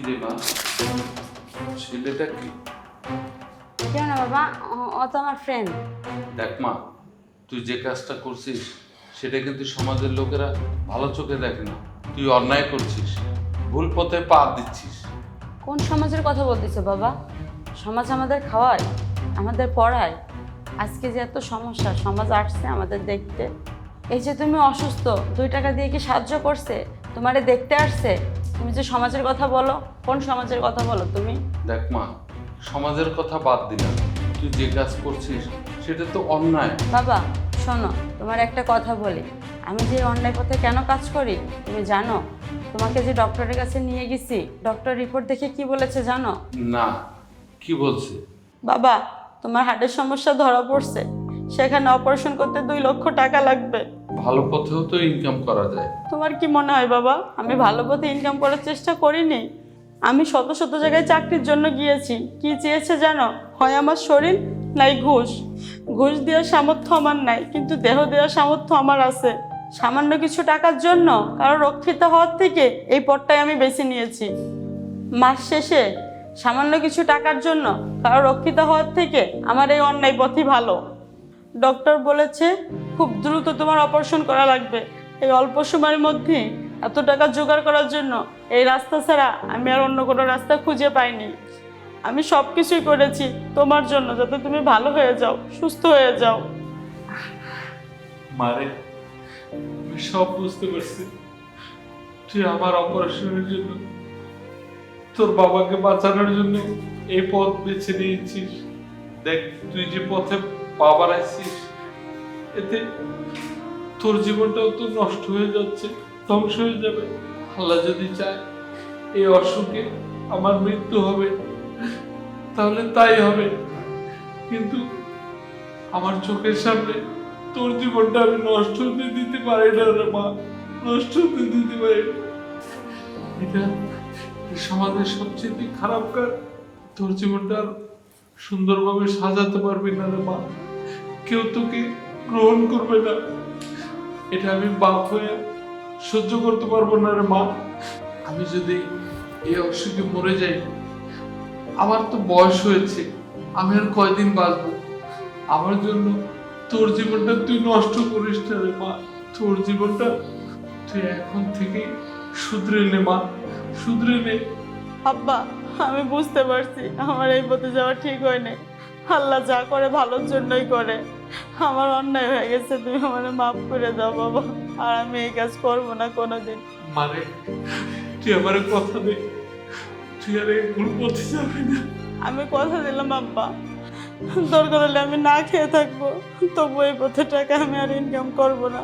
কিরে মা, ছেলেটা কি? কেন না বাবা, ও তো আমার ফ্রেন্ড। দেখ মা, তুই যে কাজটা করছিস সেটা কিন্তু সমাজের লোকেরা ভালো চোখে দেখে না। তুই অন্যায় করছিস, ভুল পথে পা দিচ্ছিস। কোন সমাজের কথা বলতেছো বাবা? সমাজ আমাদের খাওয়ায়, আমাদের পড়ায়। আজকে যে এত সমস্যা, সমাজ আসছে আমাদের দেখতে। এই যে তুমি অসুস্থ, 2 টাকা দিয়ে কি সাহায্য করছে? তোমারে দেখতে আসছে। তুমি যে সমাজের কথা বলো, কোন সমাজের কথা বলো তুমি? দেখ মা, সমাজের কথা বাদ দিলাম, তুই যে কাজ করছিস সেটা তো অন্যায়। বাবা শোনো, তোমার একটা কথা বলি। আমি যে অন্যায় পথে কেন কাজ করি তুমি জানো? তোমাকে যে ডক্টরের কাছে নিয়ে গেছি, ডক্টর রিপোর্ট দেখে কি বলেছে জানো? না, কি বলছে? বাবা, তোমার হার্টের সমস্যা ধরা পড়ছে, সেখানে অপারেশন করতে 2 লক্ষ টাকা লাগবে। ভালো পথেও তো ইনকাম করা যায়। তোমার কি মনে হয় বাবা আমি ভালো পথে ইনকাম করার চেষ্টা করিনি? আমি শত শত জায়গায় চাকরির জন্য গিয়েছি। কি চেয়েছে জানো? হয় আমার শরীর, নাই ঘুষ। ঘুষ দেওয়ার সামর্থ্য আমার নাই, কিন্তু দেহ দেওয়ার সামর্থ্য আমার আছে। সামান্য কিছু টাকার জন্য কারো রক্ষিত হওয়ার থেকে এই পথটাই আমি বেছে নিয়েছি। মাস শেষে সামান্য কিছু টাকার জন্য কারো রক্ষিত হওয়ার থেকে আমার এই অন্যায় পথই ভালো। ডক্টর বলেছে খুব দ্রুত তোমার অপারেশন করা লাগবে। এই অল্প সময়ের মধ্যে এত টাকা জোগাড় করার জন্য এই রাস্তা ছাড়া আমি আর অন্য কোনো রাস্তা খুঁজে পাইনি। আমি সব কিছুই করেছি তোমার জন্য, যাতে তুমি ভালো হয়ে যাও, সুস্থ হয়ে যাও। মারে, আমি সব বুঝতে পারছি। তুই আমার অপারেশনের জন্য, তোর বাবাকে বাঁচানোর জন্য এই পথ বেছে নিয়েছিস। দেখ, তুই যে পথে পা বাড়াইছিস, এতে তোর জীবনটাও তো নষ্ট হয়ে যাচ্ছে, ধ্বংস হয়ে যাবে। আল্লাহ যদি চায় এই অসুখে আমার মৃত্যু হবে, তাহলে তাই হবে। কিন্তু আমার চোখের সামনে তোর জীবনটা আমি নষ্ট হতে দিতে পারি না রে মা, নষ্ট হতে দিতে পারি না। এটা সমাজের সবচেয়ে খারাপ কাজ। তোর জীবনটা আর সুন্দরভাবে সাজাতে পারবি না রে মা, কেউ তোকে গ্রহণ করবে না। এটা আমি বাপ হয়ে সহ্য করতে পারবো না রে মা। আমি যদি এই অসুখে মরে যাই, আমার তো বয়স হয়েছে, আমি আর কয়দিন বাঁচবো? আমার জন্য তোর জীবনটা তুই নষ্ট করিস না রে মা। তোর জীবনটা তুই এখন থেকে শুধরে নে মা, শুধরে নে। আব্বা, আমি বুঝতে পারছি আমার এই পথে যাওয়া ঠিক হয় নাই। আল্লাহ যা করে ভালোর জন্যই করে। আমার অন্যায় হয়ে গেছে, তুমি আমার মাফ করে দাও বাবা। আর আমি এই কাজ করবো না কোনোদিন। মানে তুই আমার কথা দে, তুই আর এই ভুল পথে যাবি না। আমি কথা দিলাম আব্বা, দরকার হলে আমি না খেয়ে থাকবো, তবু এই পথে টাকা আমি আর ইনকাম করবো না।